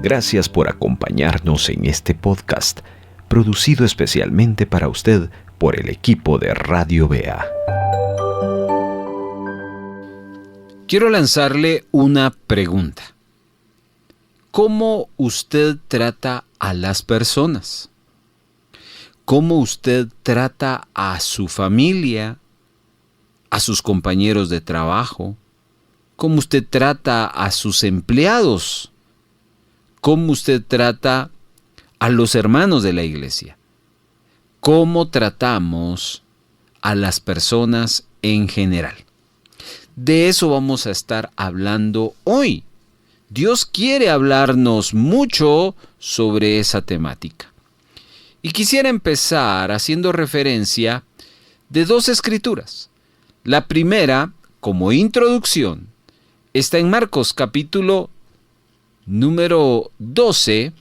Gracias por acompañarnos en este podcast, producido especialmente para usted por el equipo de Radio Bea. Quiero lanzarle una pregunta. ¿Cómo usted trata a las personas? ¿Cómo usted trata a su familia, a sus compañeros de trabajo? ¿Cómo usted trata a sus empleados? ¿Cómo usted trata a los hermanos de la iglesia? ¿Cómo tratamos a las personas en general? De eso vamos a estar hablando hoy. Dios quiere hablarnos mucho sobre esa temática. Y quisiera empezar haciendo referencia de dos escrituras. La primera, como introducción, está en Marcos capítulo número 12,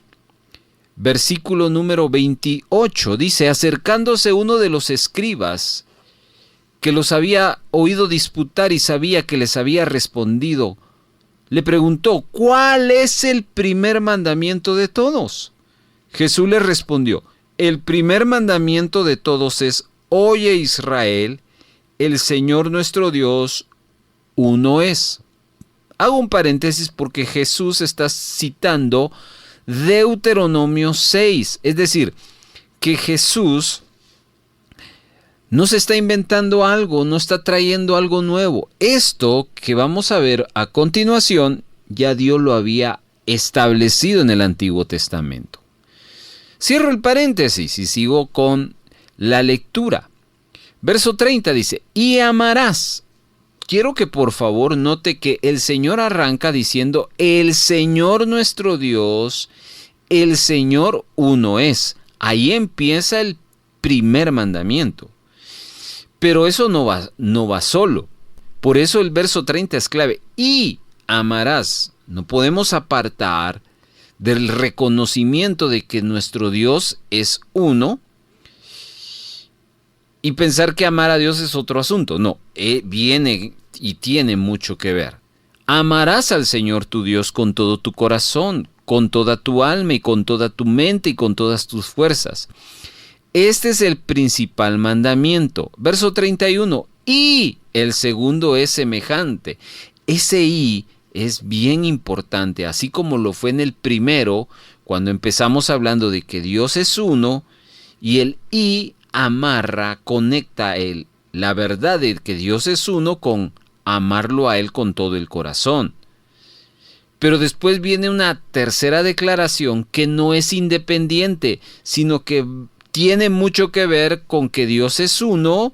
versículo número 28. Dice: acercándose uno de los escribas, que los había oído disputar y sabía que les había respondido, le preguntó: ¿cuál es el primer mandamiento de todos? Jesús le respondió: el primer mandamiento de todos es: oye Israel, el Señor nuestro Dios, uno es. Hago un paréntesis porque Jesús está citando Deuteronomio 6, es decir, que Jesús no se está inventando algo, no está trayendo algo nuevo. Esto que vamos a ver a continuación, ya Dios lo había establecido en el Antiguo Testamento. Cierro el paréntesis y sigo con la lectura. Verso 30 dice: y amarás. Quiero que por favor note que el Señor arranca diciendo: el Señor nuestro Dios, el Señor uno es. Ahí empieza el primer mandamiento. Pero eso no va solo. Por eso el verso 30 es clave. Y amarás. No podemos apartar del reconocimiento de que nuestro Dios es uno y pensar que amar a Dios es otro asunto. No, viene y tiene mucho que ver. Amarás al Señor tu Dios con todo tu corazón, con toda tu alma y con toda tu mente y con todas tus fuerzas. Este es el principal mandamiento. Verso 31. Y el segundo es semejante. Ese y es bien importante, así como lo fue en el primero, cuando empezamos hablando de que Dios es uno, y el y amarra, conecta la verdad de que Dios es uno con amarlo a Él con todo el corazón. Pero después viene una tercera declaración que no es independiente, sino que tiene mucho que ver con que Dios es uno,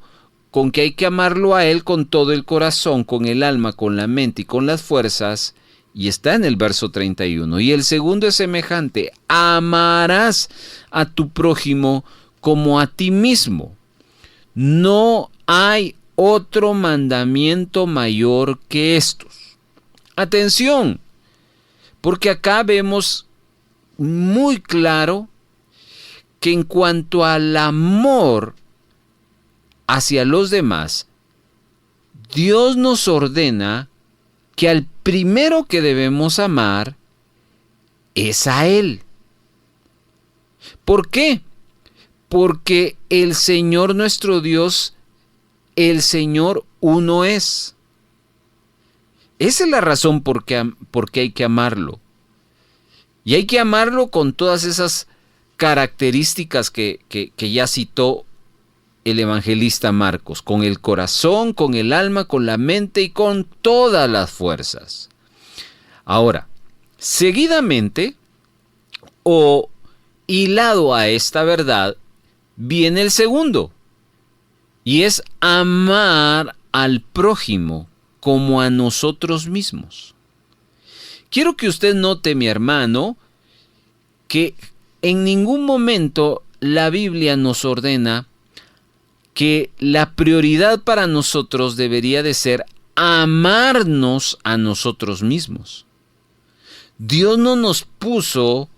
con que hay que amarlo a Él con todo el corazón, con el alma, con la mente y con las fuerzas, y está en el verso 31. Y el segundo es semejante: amarás a tu prójimo como a ti mismo. No hay otro mandamiento mayor que estos. Atención, porque acá vemos muy claro que en cuanto al amor hacia los demás, Dios nos ordena que al primero que debemos amar es a Él. ¿Por qué? Porque el Señor nuestro Dios, el Señor uno es. Esa es la razón por qué hay que amarlo. Y hay que amarlo con todas esas características que ya citó el evangelista Marcos: con el corazón, con el alma, con la mente y con todas las fuerzas. Ahora, seguidamente, o hilado a esta verdad, viene el segundo, y es amar al prójimo como a nosotros mismos. Quiero que usted note, mi hermano, que en ningún momento la Biblia nos ordena que la prioridad para nosotros debería de ser amarnos a nosotros mismos. Dios no nos puso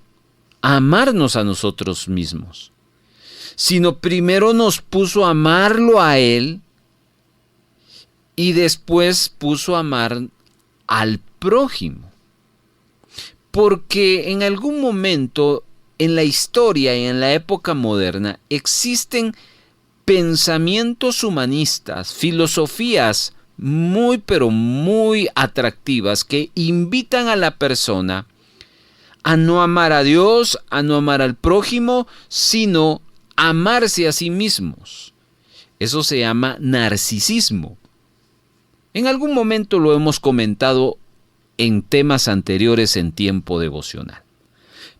a amarnos a nosotros mismos, sino primero nos puso a amarlo a Él y después puso a amar al prójimo. Porque en algún momento en la historia y en la época moderna existen pensamientos humanistas, filosofías muy pero muy atractivas que invitan a la persona a no amar a Dios, a no amar al prójimo, sino amarse a sí mismos. Eso se llama narcisismo. En algún momento lo hemos comentado en temas anteriores en tiempo devocional.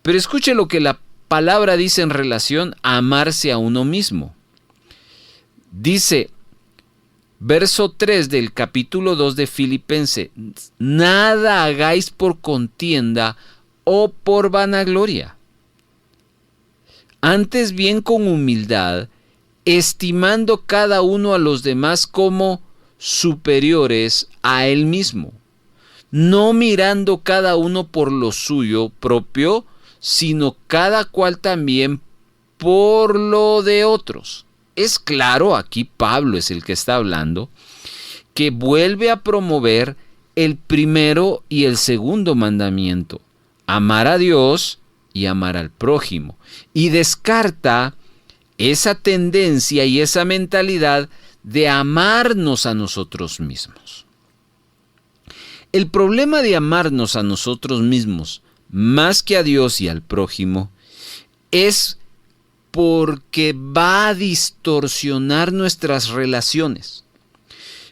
Pero escuche lo que la palabra dice en relación a amarse a uno mismo. Dice, verso 3 del capítulo 2 de Filipenses, nada hagáis por contienda o por vanagloria. Antes bien con humildad, estimando cada uno a los demás como superiores a él mismo, no mirando cada uno por lo suyo propio, sino cada cual también por lo de otros. Es claro, aquí Pablo es el que está hablando, que vuelve a promover el primero y el segundo mandamiento, amar a Dios y amar al prójimo, y descarta esa tendencia y esa mentalidad de amarnos a nosotros mismos. El problema de amarnos a nosotros mismos más que a Dios y al prójimo es porque va a distorsionar nuestras relaciones.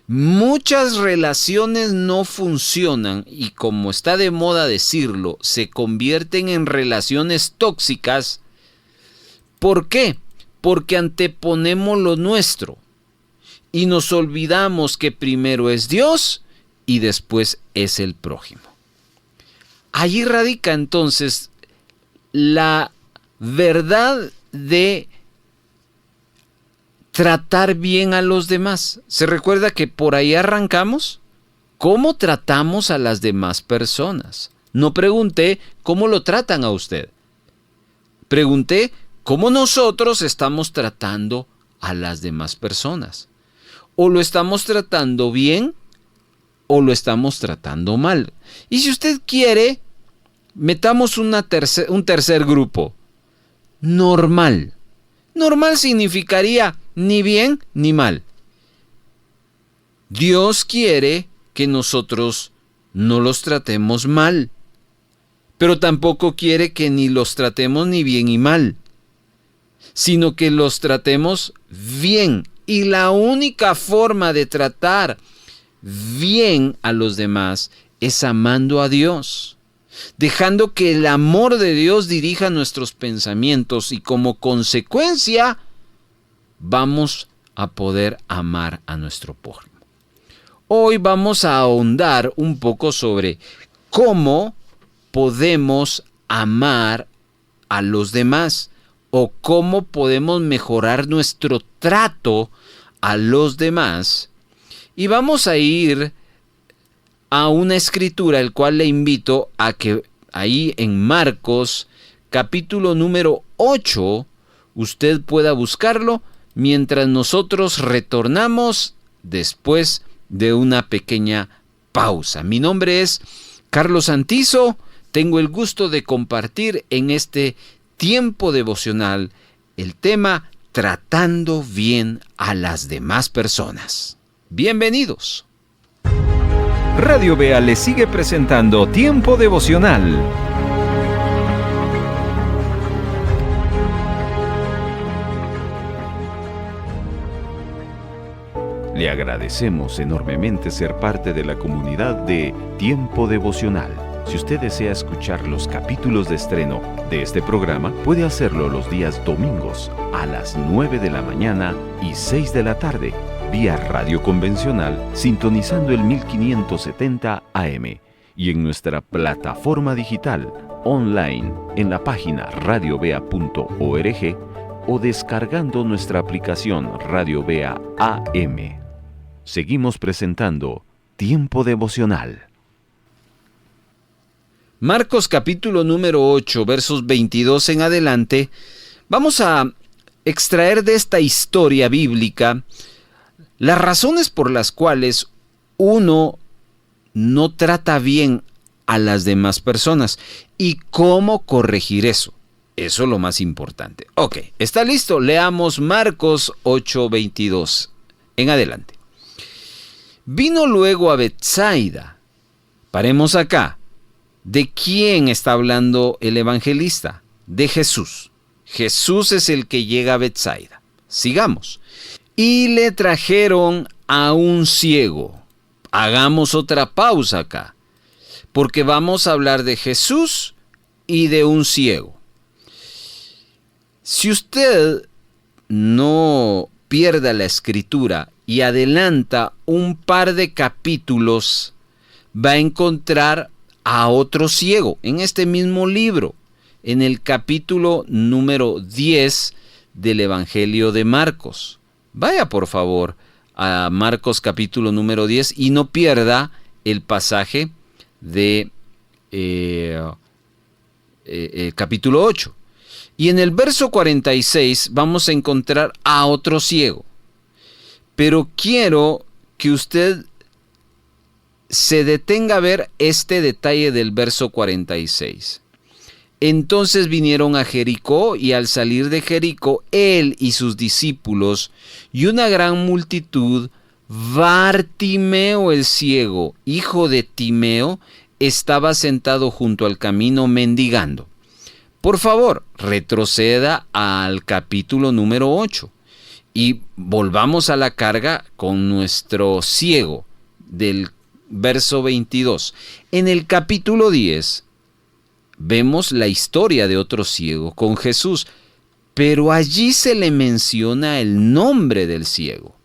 Muchas relaciones no funcionan y, como está de moda decirlo, se convierten en relaciones tóxicas. ¿Por qué? Porque anteponemos lo nuestro y nos olvidamos que primero es Dios y después es el prójimo. Allí radica entonces la verdad de tratar bien a los demás. ¿Se recuerda que por ahí arrancamos? ¿Cómo tratamos a las demás personas? No pregunté cómo lo tratan a usted. Pregunté cómo nosotros estamos tratando a las demás personas. ¿O lo estamos tratando bien o lo estamos tratando mal? Y si usted quiere, metamos un tercer grupo. Normal. Normal significaría ni bien ni mal. Dios quiere que nosotros no los tratemos mal, pero tampoco quiere que ni los tratemos ni bien ni mal, sino que los tratemos bien. Y la única forma de tratar bien a los demás es amando a Dios, dejando que el amor de Dios dirija nuestros pensamientos y como consecuencia vamos a poder amar a nuestro prójimo. Hoy vamos a ahondar un poco sobre cómo podemos amar a los demás o cómo podemos mejorar nuestro trato a los demás. Y vamos a ir a una escritura, el cual le invito a que ahí en Marcos, capítulo número 8, usted pueda buscarlo mientras nosotros retornamos después de una pequeña pausa. Mi nombre es Carlos Santizo. Tengo el gusto de compartir en este tiempo devocional el tema tratando bien a las demás personas. Bienvenidos. Radio Bea le sigue presentando Tiempo Devocional. Le agradecemos enormemente ser parte de la comunidad de Tiempo Devocional. Si usted desea escuchar los capítulos de estreno de este programa, puede hacerlo los días domingos a las 9 de la mañana y 6 de la tarde, vía radio convencional, sintonizando el 1570 AM y en nuestra plataforma digital online en la página radiobea.org o descargando nuestra aplicación Radio Bea AM. Seguimos presentando Tiempo Devocional. Marcos capítulo número 8, versos 22 en adelante, vamos a extraer de esta historia bíblica las razones por las cuales uno no trata bien a las demás personas y cómo corregir eso. Eso es lo más importante. Ok, ¿está listo? Leamos Marcos 8:22. En adelante. Vino luego a Betsaida. Paremos acá. ¿De quién está hablando el evangelista? De Jesús. Jesús es el que llega a Betsaida. Sigamos. Y le trajeron a un ciego. Hagamos otra pausa acá, porque vamos a hablar de Jesús y de un ciego. Si usted no pierda la escritura y adelanta un par de capítulos, va a encontrar a otro ciego en este mismo libro, en el capítulo número 10 del Evangelio de Marcos. Vaya por favor a Marcos capítulo número 10 y no pierda el pasaje de capítulo 8. Y en el verso 46 vamos a encontrar a otro ciego. Pero quiero que usted se detenga a ver este detalle del verso 46. Entonces vinieron a Jericó, y al salir de Jericó, él y sus discípulos y una gran multitud, Bartimeo el ciego, hijo de Timeo, estaba sentado junto al camino mendigando. Por favor, retroceda al capítulo número 8 y volvamos a la carga con nuestro ciego del verso 22. En el capítulo 10 vemos la historia de otro ciego con Jesús, pero allí se le menciona el nombre del ciego.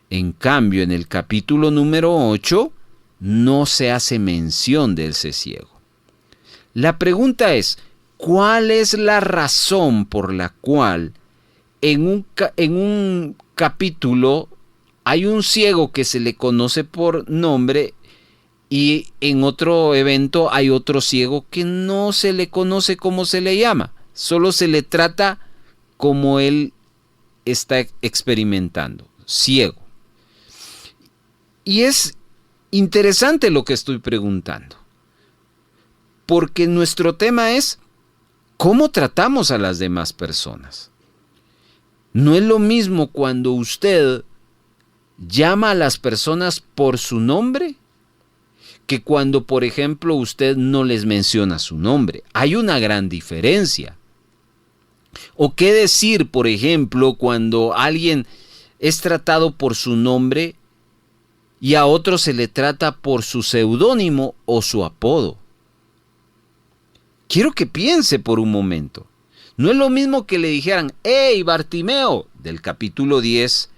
En cambio, en el capítulo número 8 no se hace mención de ese ciego. La pregunta es, ¿cuál es la razón por la cual en un capítulo hay un ciego que se le conoce por nombre y en otro evento hay otro ciego que no se le conoce cómo se le llama? Solo se le trata como él está experimentando, ciego. Y es interesante lo que estoy preguntando, porque nuestro tema es ¿cómo tratamos a las demás personas? No es lo mismo cuando usted llama a las personas por su nombre que cuando, por ejemplo, usted no les menciona su nombre. Hay una gran diferencia. ¿O qué decir, por ejemplo, cuando alguien es tratado por su nombre y a otro se le trata por su seudónimo o su apodo? Quiero que piense por un momento. No es lo mismo que le dijeran, ¡Hey, Bartimeo!, del capítulo 10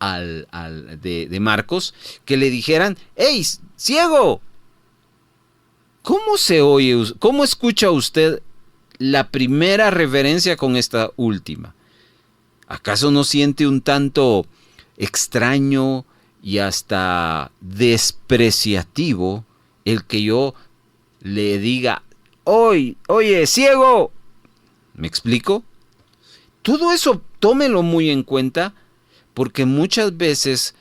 de Marcos, que le dijeran, ¡Hey, ciego! ¿Cómo se oye, cómo escucha usted la primera referencia con esta última? ¿Acaso no siente un tanto extraño y hasta despreciativo el que yo le diga, oye, ciego? ¿Me explico? Todo eso tómelo muy en cuenta, porque muchas veces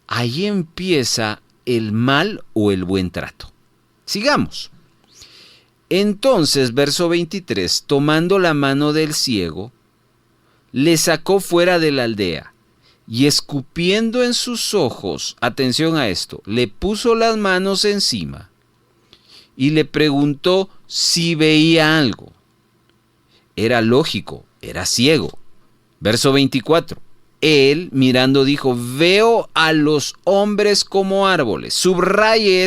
ahí empieza el mal o el buen trato. Sigamos. Entonces, verso 23, tomando la mano del ciego, le sacó fuera de la aldea y escupiendo en sus ojos, atención a esto, le puso las manos encima y le preguntó si veía algo. Era lógico, era ciego. Verso 24. Él, mirando, dijo, veo a los hombres como árboles. Subraye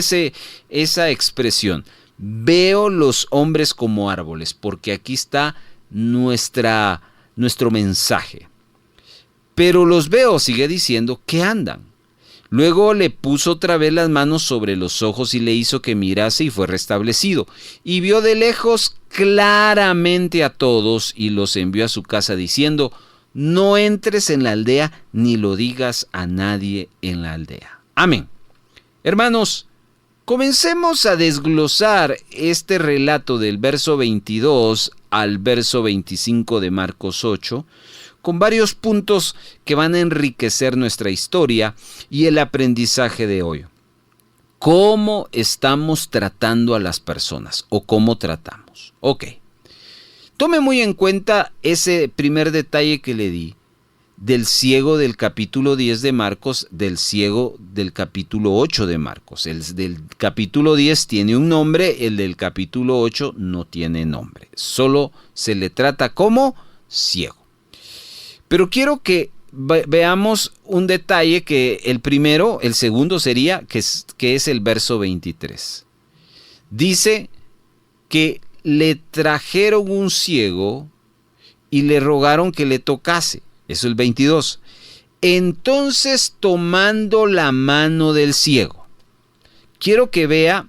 esa expresión. Veo los hombres como árboles, porque aquí está nuestro mensaje. Pero los veo, sigue diciendo, que andan. Luego le puso otra vez las manos sobre los ojos y le hizo que mirase y fue restablecido. Y vio de lejos claramente a todos y los envió a su casa diciendo, no entres en la aldea ni lo digas a nadie en la aldea. Amén. Hermanos, comencemos a desglosar este relato del verso 22 al verso 25 de Marcos 8, con varios puntos que van a enriquecer nuestra historia y el aprendizaje de hoy. ¿Cómo estamos tratando a las personas o cómo tratamos? Ok. Tome muy en cuenta ese primer detalle que le di del ciego del capítulo 10 de Marcos, del ciego del capítulo 8 de Marcos. El del capítulo 10 tiene un nombre, el del capítulo 8 no tiene nombre. Solo se le trata como ciego. Pero quiero que veamos un detalle que el segundo sería, que es el verso 23. Dice que le trajeron un ciego y le rogaron que le tocase. Eso es el 22. Entonces, tomando la mano del ciego. Quiero que vea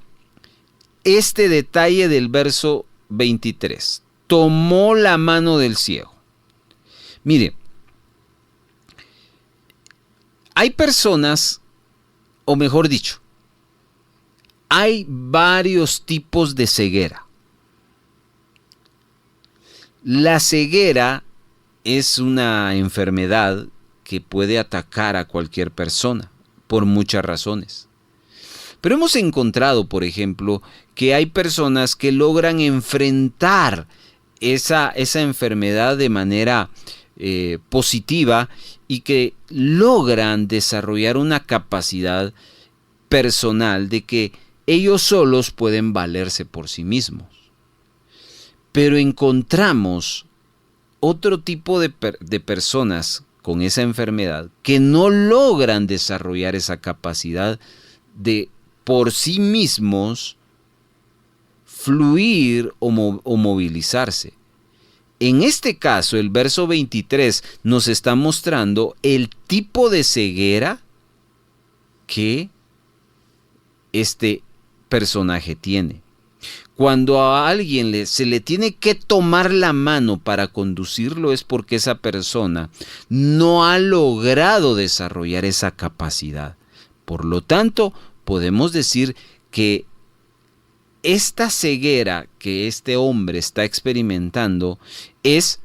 este detalle del verso 23. Tomó la mano del ciego. Mire, hay personas, o mejor dicho, hay varios tipos de ceguera. La ceguera es una enfermedad que puede atacar a cualquier persona por muchas razones. Pero hemos encontrado, por ejemplo, que hay personas que logran enfrentar esa enfermedad de manera positiva y que logran desarrollar una capacidad personal de que ellos solos pueden valerse por sí mismos. Pero encontramos otro tipo de personas con esa enfermedad que no logran desarrollar esa capacidad de por sí mismos fluir o movilizarse. En este caso, el verso 23 nos está mostrando el tipo de ceguera que este personaje tiene. Cuando a alguien se le tiene que tomar la mano para conducirlo es porque esa persona no ha logrado desarrollar esa capacidad. Por lo tanto, podemos decir que esta ceguera que este hombre está experimentando es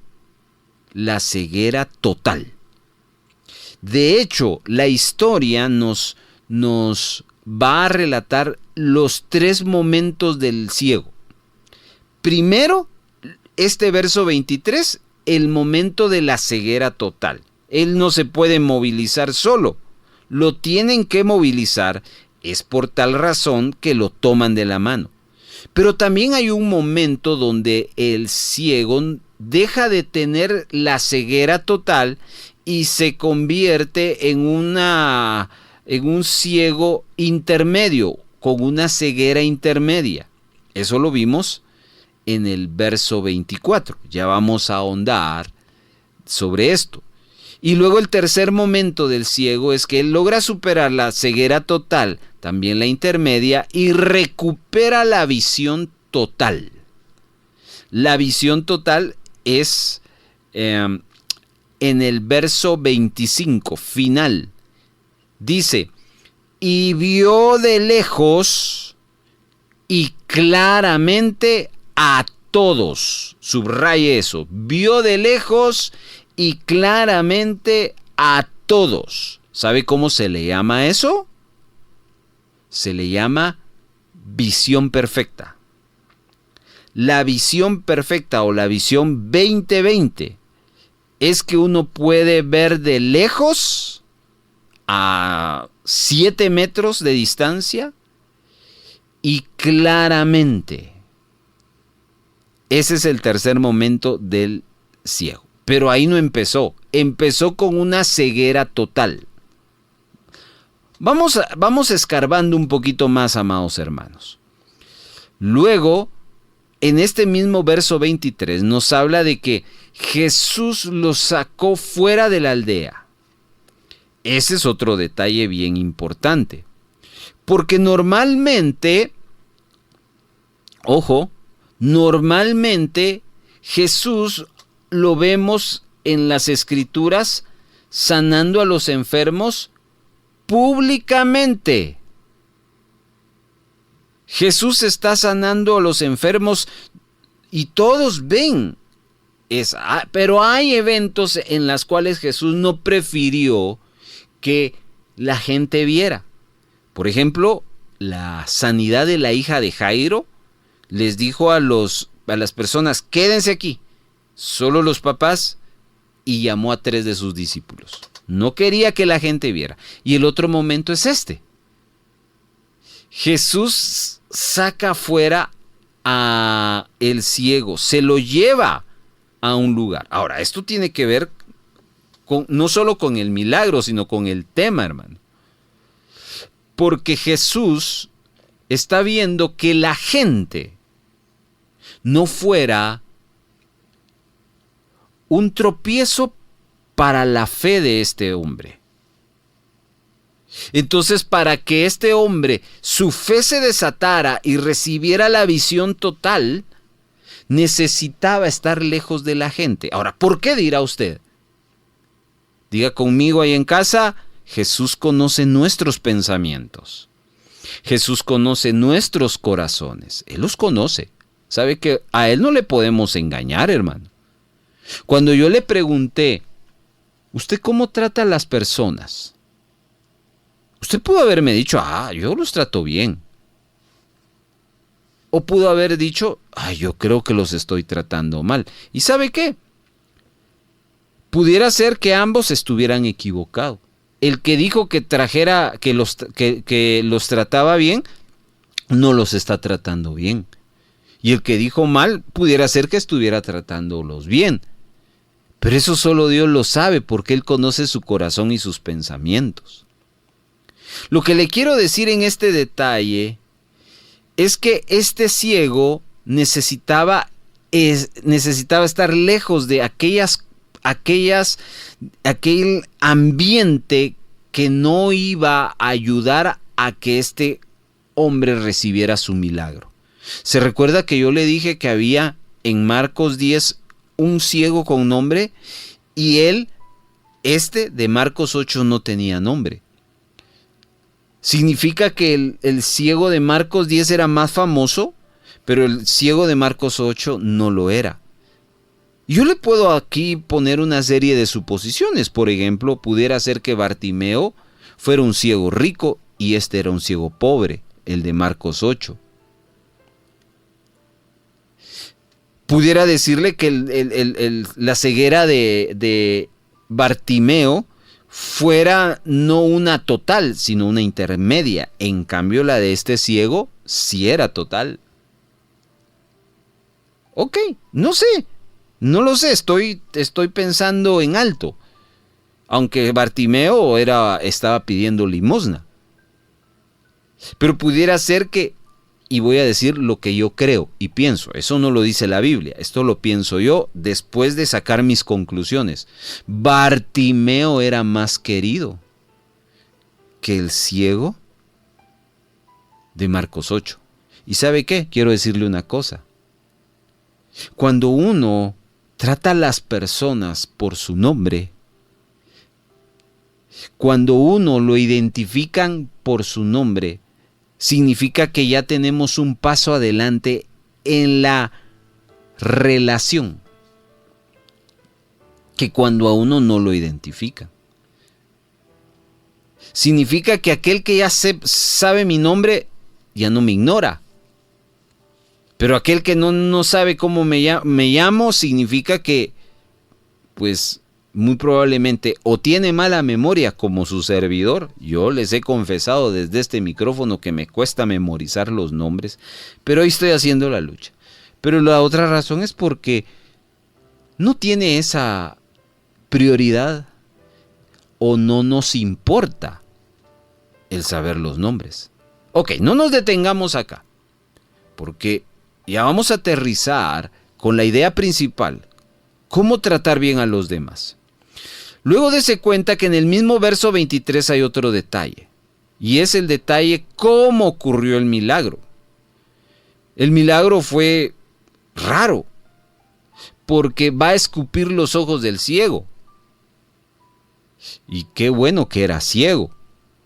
la ceguera total. De hecho, la historia nos va a relatar los 3 momentos del ciego. Primero, este verso 23, el momento de la ceguera total. Él no se puede movilizar solo, lo tienen que movilizar, es por tal razón que lo toman de la mano. Pero también hay un momento donde el ciego deja de tener la ceguera total y se convierte en un ciego intermedio, con una ceguera intermedia. Eso lo vimos en el verso 24. Ya vamos a ahondar sobre esto. Y luego el tercer momento del ciego es que él logra superar la ceguera total, también la intermedia, y recupera la visión total. La visión total es en el verso 25, final. Dice, y vio de lejos y claramente a todos. Subraye eso. Vio de lejos y claramente a todos. ¿Sabe cómo se le llama eso? Se le llama visión perfecta. La visión perfecta o la visión 20/20 es que uno puede ver de lejos a 7 metros de distancia y claramente. Ese es el tercer momento del ciego. Pero ahí no empezó. Empezó con una ceguera total. Vamos escarbando un poquito más, amados hermanos. Luego, en este mismo verso 23, nos habla de que Jesús los sacó fuera de la aldea. Ese es otro detalle bien importante. Porque normalmente Jesús lo vemos en las Escrituras sanando a los enfermos públicamente. Jesús está sanando a los enfermos y todos ven. Pero hay eventos en los cuales Jesús no prefirió que la gente viera. Por ejemplo, la sanidad de la hija de Jairo, les dijo a las personas, quédense aquí, solo los papás, y llamó a 3 de sus discípulos. No quería que la gente viera. Y el otro momento es este. Jesús saca afuera a el ciego, se lo lleva a un lugar. Ahora, esto tiene que ver no solo con el milagro, sino con el tema, hermano. Porque Jesús está viendo que la gente no fuera un tropiezo para la fe de este hombre. Entonces, para que este hombre, su fe se desatara y recibiera la visión total, necesitaba estar lejos de la gente. Ahora, ¿por qué dirá usted? Diga conmigo ahí en casa, Jesús conoce nuestros pensamientos. Jesús conoce nuestros corazones. Él los conoce. Sabe que a Él no le podemos engañar, hermano. Cuando yo le pregunté, ¿usted cómo trata a las personas? Usted pudo haberme dicho, yo los trato bien. O pudo haber dicho, yo creo que los estoy tratando mal. ¿Y sabe qué? Pudiera ser que ambos estuvieran equivocados. El que dijo que los trataba bien, no los está tratando bien. Y el que dijo mal, pudiera ser que estuviera tratándolos bien. Pero eso solo Dios lo sabe, porque Él conoce su corazón y sus pensamientos. Lo que le quiero decir en este detalle es que este ciego necesitaba estar lejos de aquel ambiente que no iba a ayudar a que este hombre recibiera su milagro. ¿Se recuerda que yo le dije que había en Marcos 10 un ciego con nombre? Y de Marcos 8 no tenía nombre. ¿Significa que el ciego de Marcos 10 era más famoso, pero el ciego de Marcos 8 no lo era? Yo le puedo aquí poner una serie de suposiciones. Por ejemplo, pudiera ser que Bartimeo fuera un ciego rico y este era un ciego pobre, el de Marcos 8. Pudiera decirle que la ceguera de Bartimeo fuera no una total, sino una intermedia. En cambio, la de este ciego sí era total. Ok, no sé. No lo sé, estoy pensando en alto. Aunque Bartimeo estaba pidiendo limosna. Pero pudiera ser que, y voy a decir lo que yo creo y pienso, eso no lo dice la Biblia, esto lo pienso yo después de sacar mis conclusiones. Bartimeo era más querido que el ciego de Marcos 8. ¿Y sabe qué? Quiero decirle una cosa. Cuando uno trata a las personas por su nombre, cuando uno lo identifican por su nombre, significa que ya tenemos un paso adelante en la relación, que cuando a uno no lo identifica. Significa que aquel que ya sabe mi nombre, ya no me ignora. Pero aquel que no sabe cómo me llamo, significa que, pues, muy probablemente o tiene mala memoria como su servidor. Yo les he confesado desde este micrófono que me cuesta memorizar los nombres, pero hoy estoy haciendo la lucha. Pero la otra razón es porque no tiene esa prioridad o no nos importa el saber los nombres. Ok, no nos detengamos acá, porque ya vamos a aterrizar con la idea principal, cómo tratar bien a los demás. Luego dése cuenta que en el mismo verso 23 hay otro detalle, y es el detalle cómo ocurrió el milagro. El milagro fue raro, porque va a escupir los ojos del ciego. Y qué bueno que era ciego,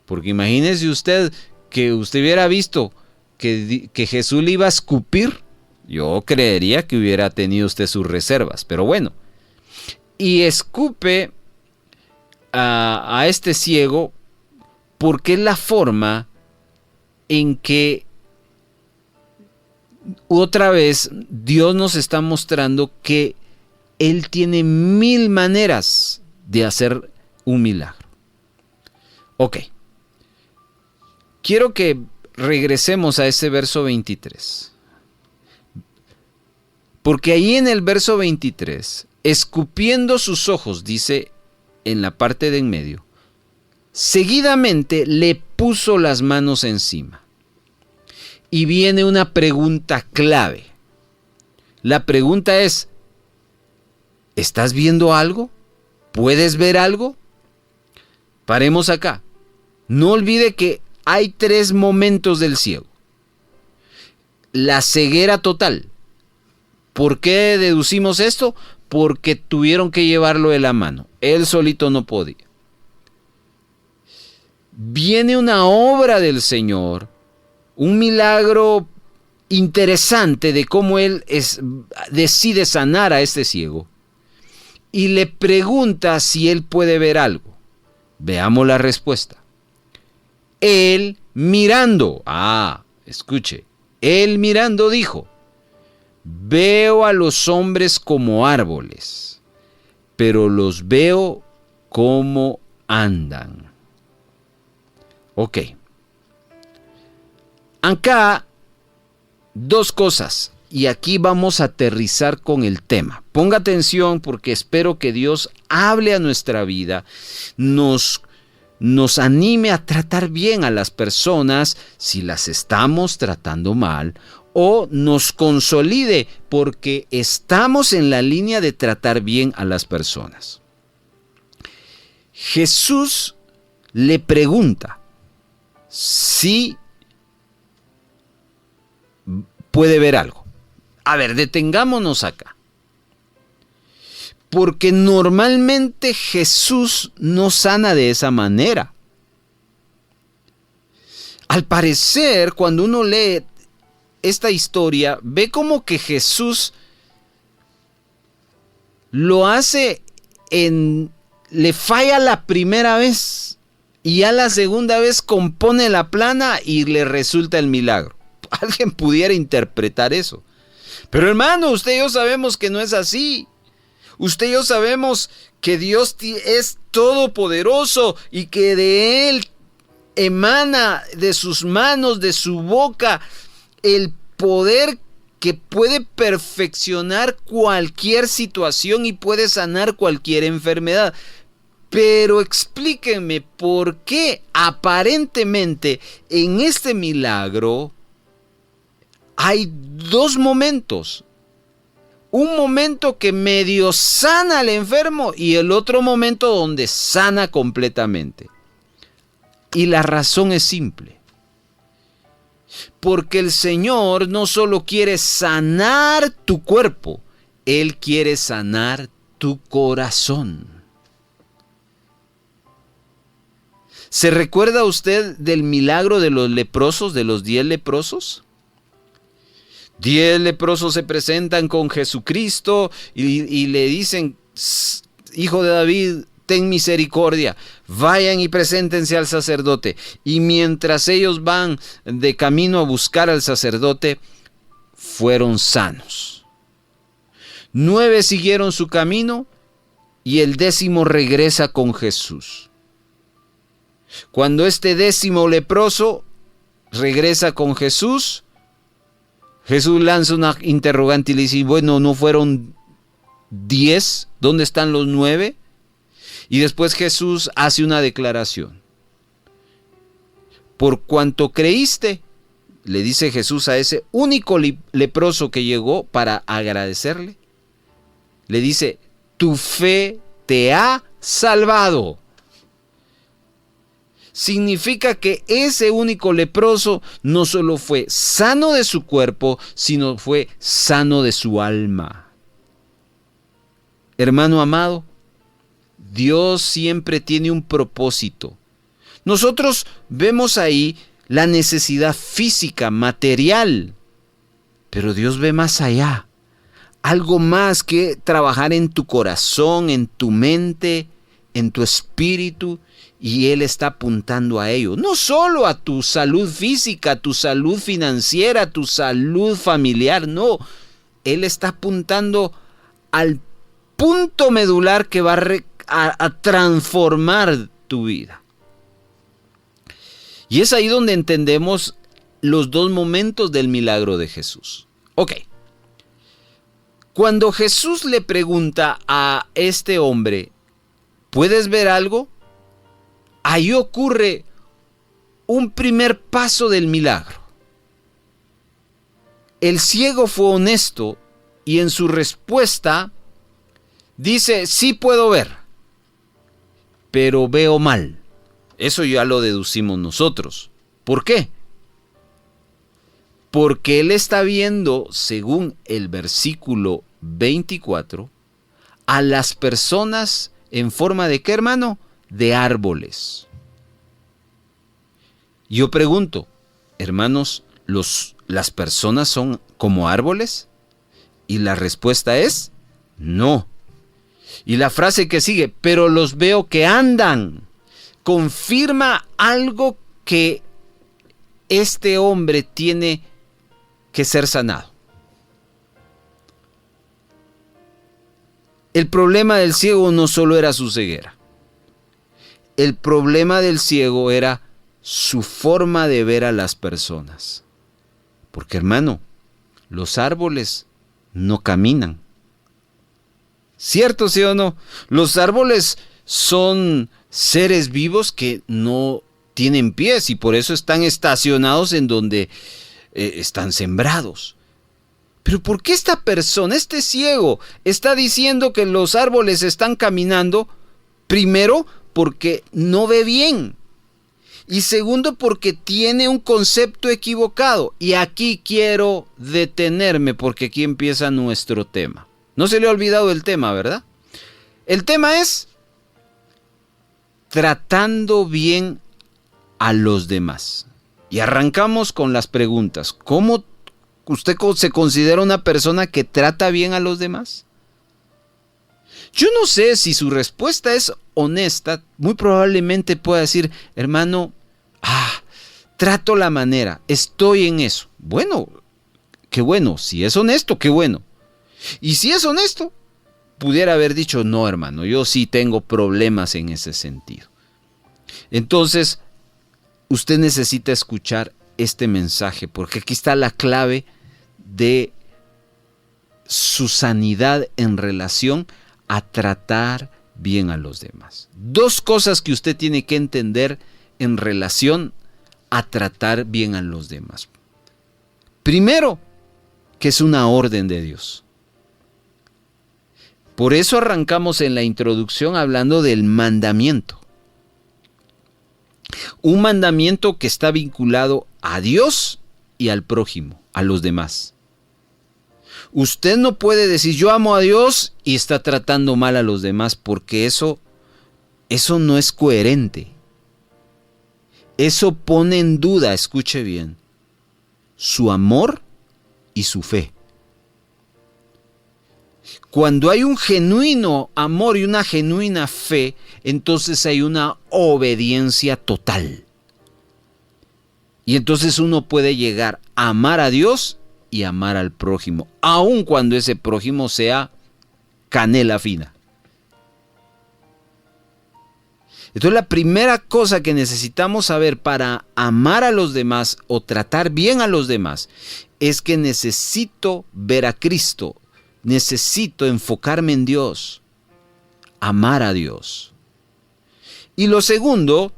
porque imagínese usted que usted hubiera visto que Jesús le iba a escupir. Yo creería que hubiera tenido usted sus reservas, pero bueno. Y escupe a este ciego porque es la forma en que otra vez Dios nos está mostrando que Él tiene 1000 maneras de hacer un milagro. Ok. Quiero que regresemos a ese verso 23. Porque ahí en el verso 23, escupiendo sus ojos, dice en la parte de en medio, seguidamente le puso las manos encima. Y viene una pregunta clave. La pregunta es, ¿estás viendo algo? ¿Puedes ver algo? Paremos acá. No olvide que hay 3 momentos del ciego. La ceguera total. ¿Por qué deducimos esto? Porque tuvieron que llevarlo de la mano. Él solito no podía. Viene una obra del Señor, un milagro interesante de cómo Él decide sanar a este ciego. Y le pregunta si él puede ver algo. Veamos la respuesta. Él mirando. Escuche. Él mirando dijo: veo a los hombres como árboles, pero los veo como andan. Ok. Acá, 2 cosas. Y aquí vamos a aterrizar con el tema. Ponga atención porque espero que Dios hable a nuestra vida, nos anime a tratar bien a las personas si las estamos tratando mal, o nos consolide porque estamos en la línea de tratar bien a las personas. Jesús le pregunta si puede ver algo. A ver, detengámonos acá. Porque normalmente Jesús no sana de esa manera. Al parecer, cuando uno lee esta historia, ve como que Jesús lo hace le falla la primera vez y a la segunda vez compone la plana y le resulta el milagro. Alguien pudiera interpretar eso. Pero hermano, usted y yo sabemos que no es así. Usted y yo sabemos que Dios es todopoderoso y que de Él emana de sus manos, de su boca, el poder que puede perfeccionar cualquier situación y puede sanar cualquier enfermedad. Pero explíquenme por qué aparentemente en este milagro hay 2 momentos. Un momento que medio sana al enfermo y el otro momento donde sana completamente. Y la razón es simple. Porque el Señor no solo quiere sanar tu cuerpo, Él quiere sanar tu corazón. ¿Se recuerda usted del milagro de los leprosos, de los 10 leprosos? 10 leprosos se presentan con Jesucristo y le dicen: Hijo de David, ten misericordia, vayan y preséntense al sacerdote. Y mientras ellos van de camino a buscar al sacerdote, fueron sanos. 9 siguieron su camino y el 10º regresa con Jesús. Cuando este 10º leproso regresa con Jesús, Jesús lanza una interrogante y le dice: bueno, ¿no fueron 10? ¿Dónde están los 9? Y después Jesús hace una declaración. Por cuanto creíste, le dice Jesús a ese único leproso que llegó para agradecerle, le dice: tu fe te ha salvado. Significa que ese único leproso no solo fue sano de su cuerpo, sino fue sano de su alma. Hermano amado, Dios siempre tiene un propósito. Nosotros vemos ahí la necesidad física, material, pero Dios ve más allá. Algo más que trabajar en tu corazón, en tu mente, en tu espíritu y Él está apuntando a ello. No solo a tu salud física, a tu salud financiera, a tu salud familiar, no. Él está apuntando al punto medular que va a transformar tu vida. Y es ahí donde entendemos los dos momentos del milagro de Jesús. Ok. Cuando Jesús le pregunta a este hombre, ¿puedes ver algo? Ahí ocurre un primer paso del milagro. El ciego fue honesto y en su respuesta dice, sí puedo ver, pero veo mal. Eso ya lo deducimos nosotros. ¿Por qué? Porque él está viendo, según el versículo 24, a las personas en forma de ¿qué, hermano? De árboles. Yo pregunto, hermanos, ¿las personas son como árboles? Y la respuesta es no. Y la frase que sigue, pero los veo que andan, confirma algo que este hombre tiene que ser sanado. El problema del ciego no solo era su ceguera. El problema del ciego era su forma de ver a las personas. Porque, hermano, los árboles no caminan. ¿Cierto, sí o no? Los árboles son seres vivos que no tienen pies y por eso están estacionados en donde están sembrados. Pero ¿por qué esta persona, este ciego, está diciendo que los árboles están caminando? Primero, porque no ve bien. Y segundo, porque tiene un concepto equivocado. Y aquí quiero detenerme porque aquí empieza nuestro tema. No se le ha olvidado el tema, ¿verdad? El tema es tratando bien a los demás. Y arrancamos con las preguntas. ¿Cómo usted se considera una persona que trata bien a los demás? Yo no sé si su respuesta es honesta. Muy probablemente pueda decir, hermano, trato la manera, estoy en eso. Bueno, qué bueno. Si es honesto, qué bueno. Y si es honesto, pudiera haber dicho, no, hermano, yo sí tengo problemas en ese sentido. Entonces, usted necesita escuchar este mensaje, porque aquí está la clave de su sanidad en relación a tratar bien a los demás. Dos cosas que usted tiene que entender en relación a tratar bien a los demás. Primero, que es una orden de Dios. Por eso arrancamos en la introducción hablando del mandamiento. Un mandamiento que está vinculado a Dios y al prójimo, a los demás. Usted no puede decir yo amo a Dios y está tratando mal a los demás, porque eso no es coherente. Eso pone en duda, escuche bien, su amor y su fe. Cuando hay un genuino amor y una genuina fe, entonces hay una obediencia total. Y entonces uno puede llegar a amar a Dios y amar al prójimo, aun cuando ese prójimo sea canela fina. Entonces la primera cosa que necesitamos saber para amar a los demás o tratar bien a los demás es que necesito ver a Cristo. Necesito enfocarme en Dios, amar a Dios. Y lo segundo,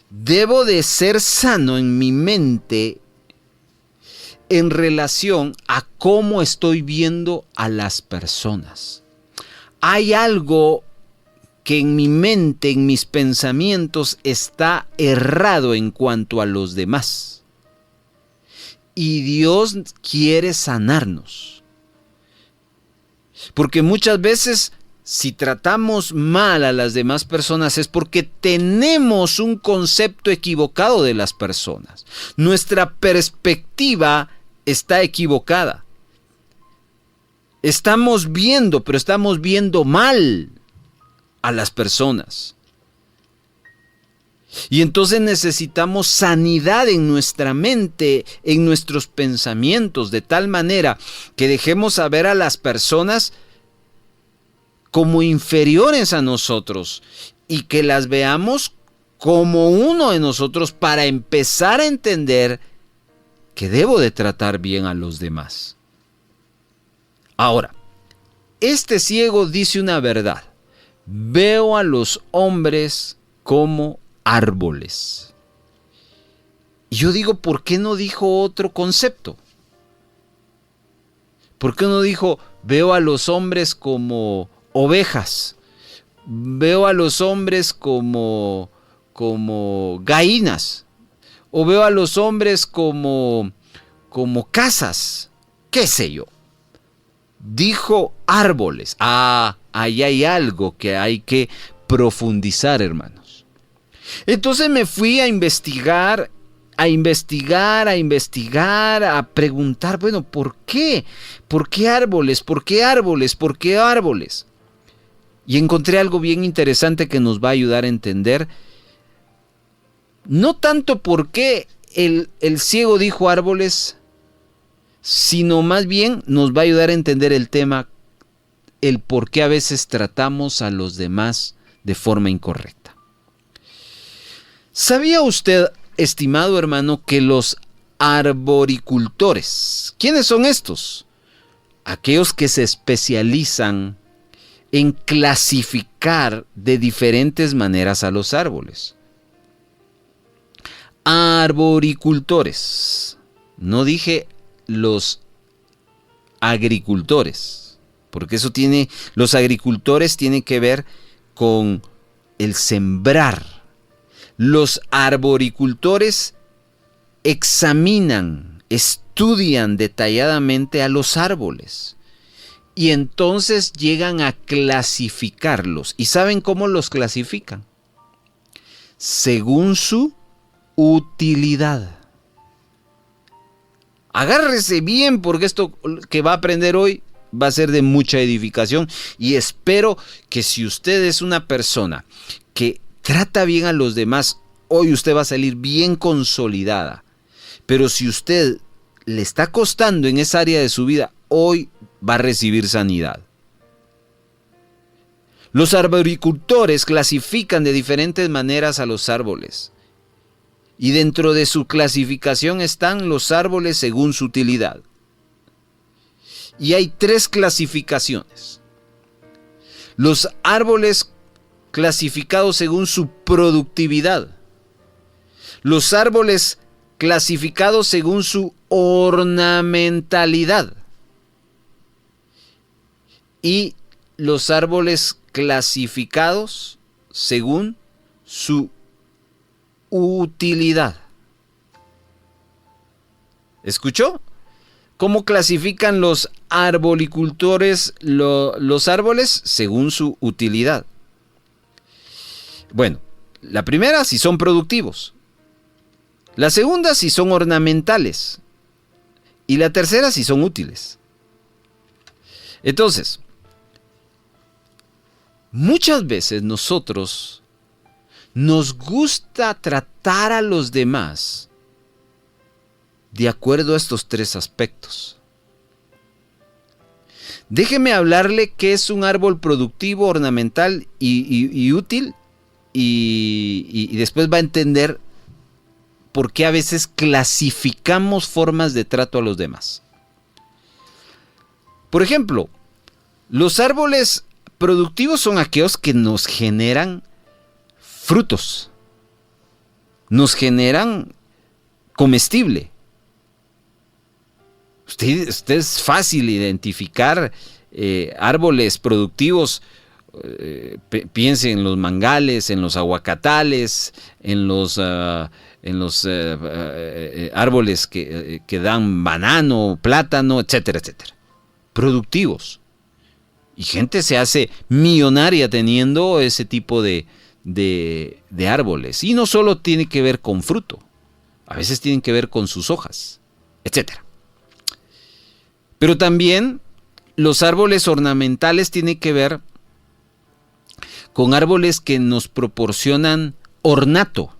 debo de ser sano en mi mente en relación a cómo estoy viendo a las personas. Hay algo que en mi mente, en mis pensamientos, está errado en cuanto a los demás. Y Dios quiere sanarnos. Porque muchas veces, si tratamos mal a las demás personas, es porque tenemos un concepto equivocado de las personas. Nuestra perspectiva está equivocada. Estamos viendo, pero estamos viendo mal a las personas. Y entonces necesitamos sanidad en nuestra mente, en nuestros pensamientos, de tal manera que dejemos a ver a las personas como inferiores a nosotros y que las veamos como uno de nosotros para empezar a entender que debo de tratar bien a los demás. Ahora, este ciego dice una verdad. Veo a los hombres como árboles. Y yo digo, ¿por qué no dijo otro concepto? ¿Por qué no dijo, veo a los hombres como ovejas? Veo a los hombres como gallinas. O veo a los hombres como casas. ¿Qué sé yo? Dijo árboles. Ahí hay algo que hay que profundizar, hermanos. Entonces me fui a investigar, a preguntar, bueno, ¿por qué? ¿Por qué árboles? ¿Por qué árboles? ¿Por qué árboles? Y encontré algo bien interesante que nos va a ayudar a entender, no tanto por qué el ciego dijo árboles, sino más bien nos va a ayudar a entender el tema, el por qué a veces tratamos a los demás de forma incorrecta. ¿Sabía usted, estimado hermano, que los arboricultores, ¿quiénes son estos? Aquellos que se especializan en clasificar de diferentes maneras a los árboles. Arboricultores. No dije los agricultores, porque los agricultores tienen que ver con el sembrar. Los arboricultores examinan, estudian detalladamente a los árboles y entonces llegan a clasificarlos. ¿Y saben cómo los clasifican? Según su utilidad. Agárrese bien, porque esto que va a aprender hoy va a ser de mucha edificación, y espero que si usted es una persona que trata bien a los demás, hoy usted va a salir bien consolidada. Pero si usted le está costando en esa área de su vida, hoy va a recibir sanidad. Los arboricultores clasifican de diferentes maneras a los árboles. Y dentro de su clasificación están los árboles según su utilidad. Y hay 3 clasificaciones. Los árboles clasificados según su productividad. Los árboles clasificados según su ornamentalidad. Y los árboles clasificados según su utilidad. ¿Escuchó? ¿Cómo clasifican los arboricultores los árboles? Según su utilidad. Bueno, la primera, si son productivos. La segunda, si son ornamentales. Y la tercera, si son útiles. Entonces, muchas veces nosotros nos gusta tratar a los demás de acuerdo a estos 3 aspectos. Déjeme hablarle qué es un árbol productivo, ornamental y útil, y después va a entender por qué a veces clasificamos formas de trato a los demás. Por ejemplo, los árboles productivos son aquellos que nos generan frutos, nos generan comestible. Usted es fácil identificar árboles productivos. Piense en los mangales, en los aguacatales, en los árboles que dan banano, plátano, etcétera, etcétera. Productivos. Y gente se hace millonaria teniendo ese tipo de árboles. Y no solo tiene que ver con fruto, a veces tienen que ver con sus hojas, etcétera. Pero también los árboles ornamentales tienen que ver con árboles que nos proporcionan ornato,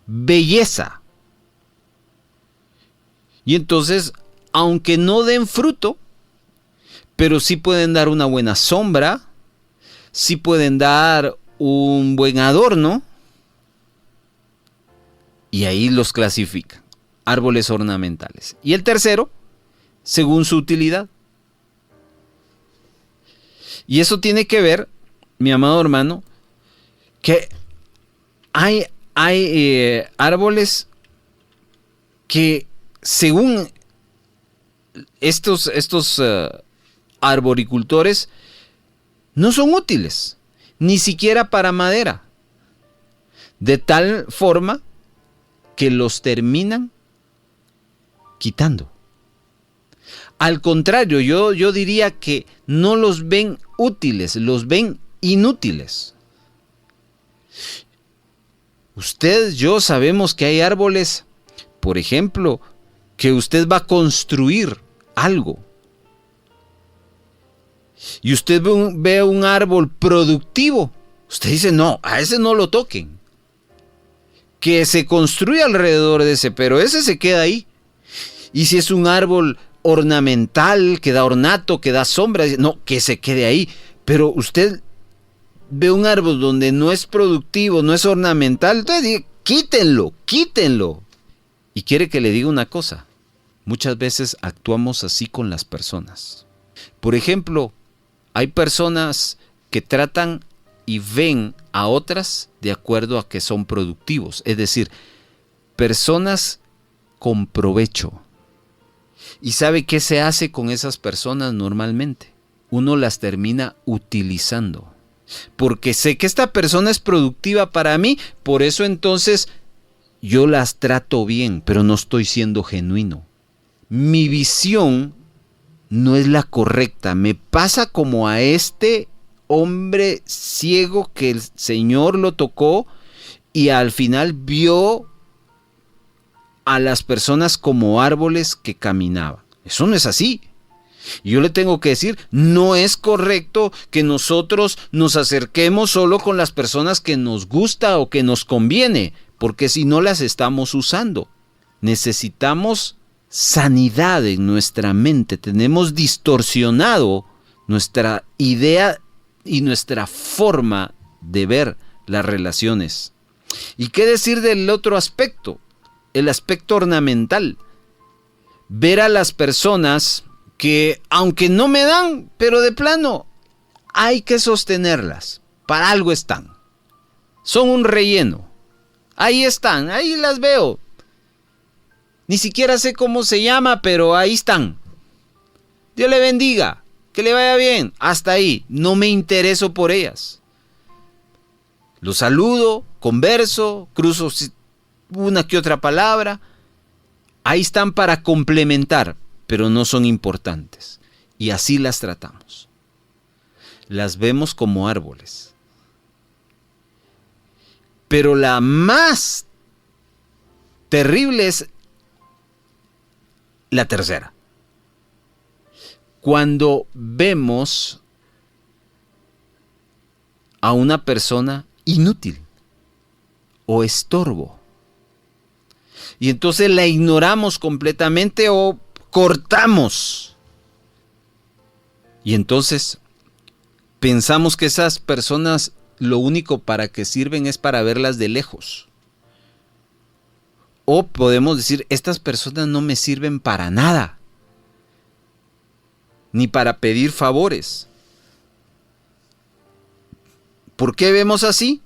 belleza. Y entonces, aunque no den fruto, pero sí pueden dar una buena sombra, sí pueden dar un buen adorno, y ahí los clasifican, árboles ornamentales. Y el tercero, según su utilidad. Y eso tiene que ver, mi amado hermano, que hay árboles que según estos arboricultores no son útiles, ni siquiera para madera, de tal forma que los terminan quitando. Al contrario, yo diría que no los ven útiles, los ven inútiles. Usted, yo sabemos que hay árboles, por ejemplo, que usted va a construir algo. Y usted ve un árbol productivo. Usted dice, no, a ese no lo toquen. Que se construye alrededor de ese, pero ese se queda ahí. Y si es un árbol ornamental, que da ornato, que da sombra, no, que se quede ahí. Pero usted ve un árbol donde no es productivo, no es ornamental, entonces dice, quítenlo. Y quiere que le diga una cosa, muchas veces actuamos así con las personas. Por ejemplo, hay personas que tratan y ven a otras de acuerdo a que son productivos, es decir, personas con provecho. ¿Y sabe qué se hace con esas personas normalmente? Uno las termina utilizando. Porque sé que esta persona es productiva para mí, por eso entonces yo las trato bien, pero no estoy siendo genuino. Mi visión no es la correcta. Me pasa como a este hombre ciego que el Señor lo tocó y al final vio a las personas como árboles que caminaban. Eso no es así. Y yo le tengo que decir, no es correcto que nosotros nos acerquemos solo con las personas que nos gusta o que nos conviene, porque si no las estamos usando. Necesitamos sanidad en nuestra mente. Tenemos distorsionado nuestra idea y nuestra forma de ver las relaciones. ¿Y qué decir del otro aspecto? El aspecto ornamental. Ver a las personas que, aunque no me dan, pero de plano, hay que sostenerlas. Para algo están. Son un relleno. Ahí están, ahí las veo. Ni siquiera sé cómo se llama, pero ahí están. Dios le bendiga, que le vaya bien. Hasta ahí, no me intereso por ellas. Los saludo, converso, cruzo una que otra palabra. Ahí están para complementar, pero no son importantes. Y así las tratamos. Las vemos como árboles. Pero la más terrible es la tercera. Cuando vemos a una persona inútil o estorbo. Y entonces la ignoramos completamente o cortamos. Y entonces pensamos que esas personas lo único para que sirven es para verlas de lejos. O podemos decir, estas personas no me sirven para nada. Ni para pedir favores. ¿Por qué vemos así?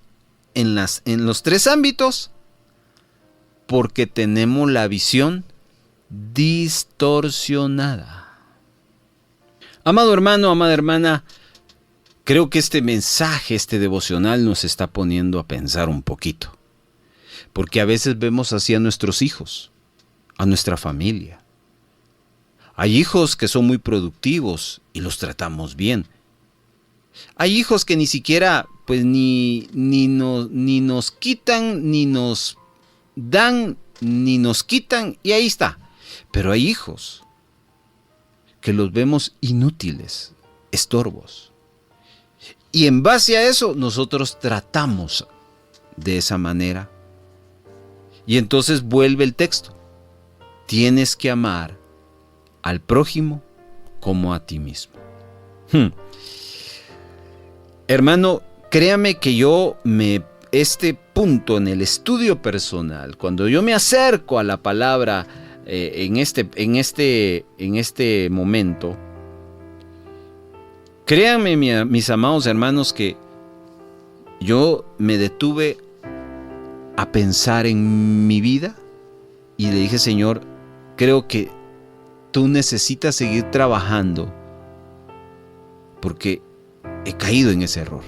En los tres ámbitos. Porque tenemos la visión distorsionada. Amado hermano, amada hermana, creo que este mensaje, este devocional nos está poniendo a pensar un poquito. Porque a veces vemos así a nuestros hijos, a nuestra familia. Hay hijos que son muy productivos y los tratamos bien. Hay hijos que ni siquiera, pues ni nos quitan, ni nos dan, ni nos quitan, y ahí está. Pero hay hijos que los vemos inútiles, estorbos. Y en base a eso nosotros tratamos de esa manera. Y entonces vuelve el texto. Tienes que amar al prójimo como a ti mismo. Hermano, créame que este punto en el estudio personal, cuando yo me acerco a la palabra en este momento, créanme, mis amados hermanos, que yo me detuve a pensar en mi vida y le dije: Señor, creo que tú necesitas seguir trabajando porque he caído en ese error.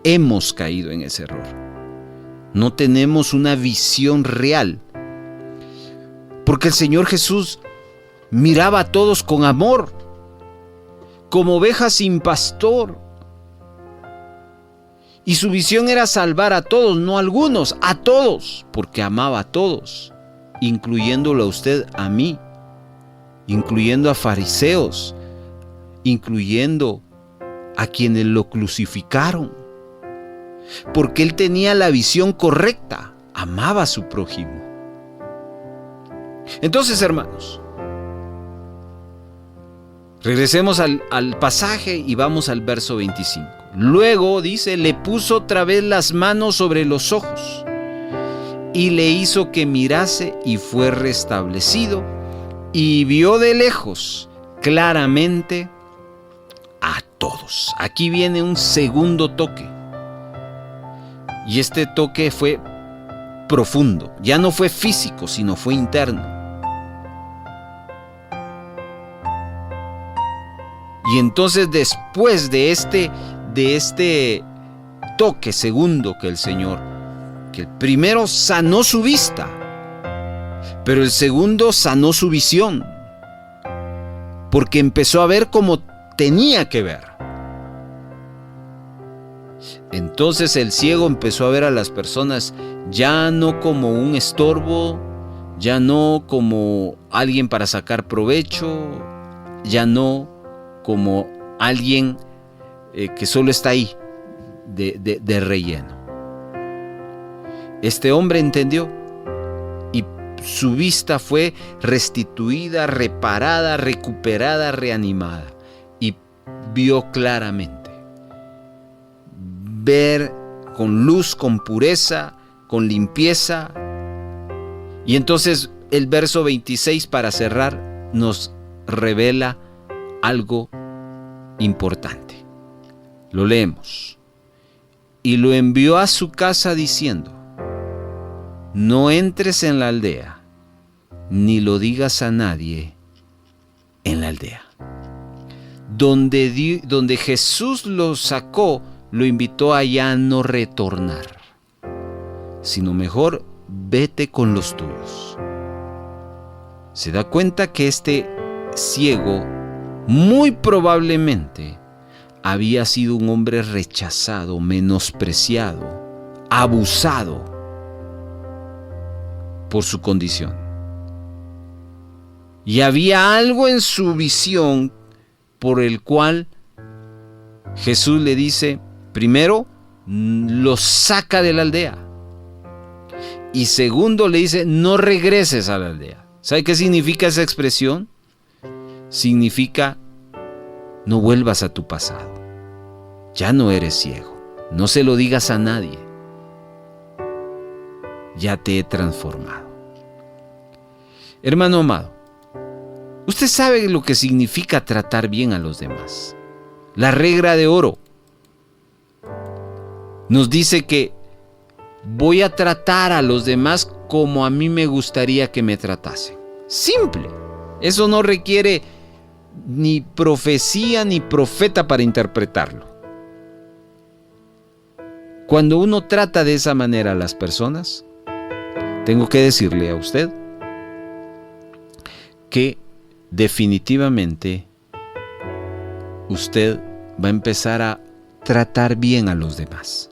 Hemos caído en ese error. No tenemos una visión real. Porque el Señor Jesús miraba a todos con amor, como ovejas sin pastor. Y su visión era salvar a todos, no a algunos, a todos, porque amaba a todos, incluyéndolo a usted, a mí, incluyendo a fariseos, incluyendo a quienes lo crucificaron. Porque él tenía la visión correcta, amaba a su prójimo. Entonces, hermanos, regresemos al pasaje y vamos al verso 25. Luego dice: le puso otra vez las manos sobre los ojos y le hizo que mirase, y fue restablecido, y vio de lejos claramente a todos. Aquí viene un segundo toque. Y este toque fue profundo. Ya no fue físico, sino fue interno. Y entonces, después de este toque segundo que el Señor, que el primero sanó su vista, pero el segundo sanó su visión, porque empezó a ver como tenía que ver. Entonces el ciego empezó a ver a las personas ya no como un estorbo, ya no como alguien para sacar provecho, ya no como alguien que solo está ahí de relleno. Este hombre entendió y su vista fue restituida, reparada, recuperada, reanimada, y vio claramente. Ver con luz, con pureza, con limpieza. Y entonces el verso 26, para cerrar, nos revela algo importante. Lo leemos. Y lo envió a su casa diciendo: no entres en la aldea, ni lo digas a nadie en la aldea. Donde Jesús lo sacó, lo invitó a ya no retornar, sino mejor vete con los tuyos. Se da cuenta que este ciego muy probablemente había sido un hombre rechazado, menospreciado, abusado por su condición. Y había algo en su visión por el cual Jesús le dice: primero, lo saca de la aldea. Y segundo, le dice: no regreses a la aldea. ¿Sabe qué significa esa expresión? Significa: no vuelvas a tu pasado. Ya no eres ciego. No se lo digas a nadie. Ya te he transformado. Hermano amado, usted sabe lo que significa tratar bien a los demás. La regla de oro nos dice que voy a tratar a los demás como a mí me gustaría que me tratasen. Simple. Eso no requiere ni profecía ni profeta para interpretarlo. Cuando uno trata de esa manera a las personas, tengo que decirle a usted que definitivamente usted va a empezar a tratar bien a los demás.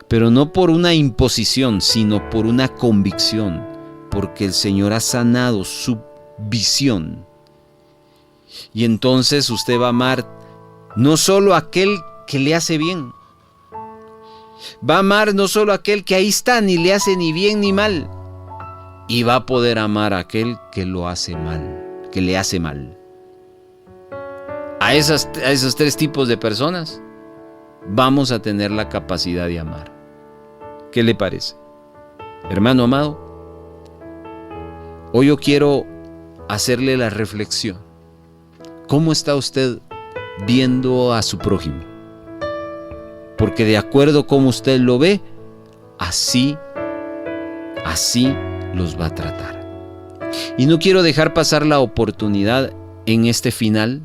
Pero no por una imposición, sino por una convicción, porque el Señor ha sanado su visión. Y entonces usted va a amar no solo a aquel que le hace bien. Va a amar no solo a aquel que ahí está, ni le hace ni bien ni mal. Y va a poder amar a aquel que lo hace mal, que le hace mal. A esos tres tipos de personas vamos a tener la capacidad de amar. ¿Qué le parece? Hermano amado, hoy yo quiero hacerle la reflexión. ¿Cómo está usted viendo a su prójimo? Porque de acuerdo a cómo usted lo ve, así los va a tratar. Y no quiero dejar pasar la oportunidad en este final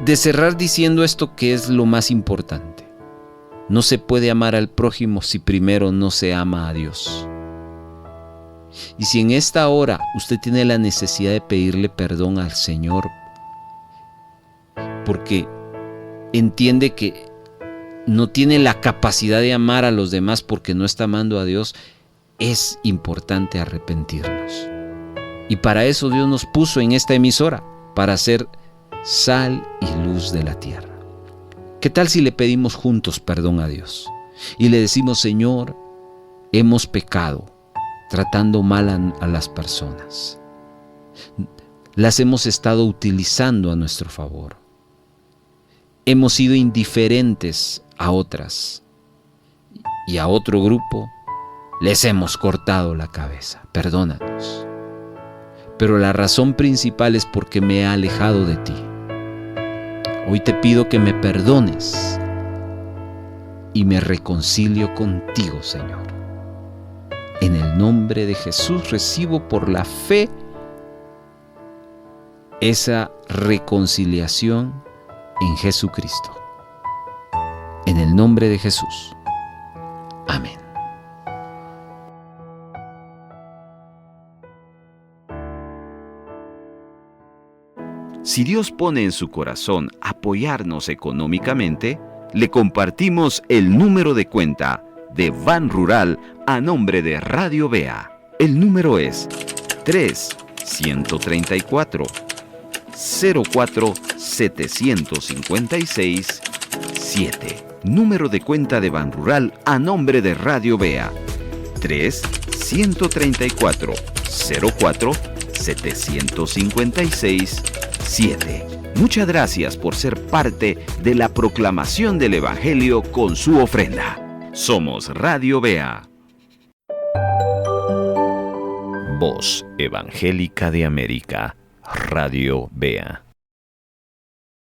de cerrar diciendo esto que es lo más importante. No se puede amar al prójimo si primero no se ama a Dios. Y si en esta hora usted tiene la necesidad de pedirle perdón al Señor porque entiende que no tiene la capacidad de amar a los demás porque no está amando a Dios, es importante arrepentirnos. Y para eso Dios nos puso en esta emisora, para ser sal y luz de la tierra. ¿Qué tal si le pedimos juntos perdón a Dios? Y le decimos: Señor, hemos pecado tratando mal a las personas. Las hemos estado utilizando a nuestro favor. Hemos sido indiferentes a otras. Y a otro grupo les hemos cortado la cabeza. Perdónanos. Pero la razón principal es porque me he alejado de ti. Hoy te pido que me perdones y me reconcilio contigo, Señor. En el nombre de Jesús recibo por la fe esa reconciliación en Jesucristo. En el nombre de Jesús. Amén. Si Dios pone en su corazón apoyarnos económicamente, le compartimos el número de cuenta de Ban Rural a nombre de Radio Vea. El número es 3-134-04-756-7. Número de cuenta de Ban Rural a nombre de Radio Vea. 3-134-04-756-7. Muchas gracias por ser parte de la proclamación del Evangelio con su ofrenda. Somos Radio Vea. Voz Evangélica de América, Radio Vea.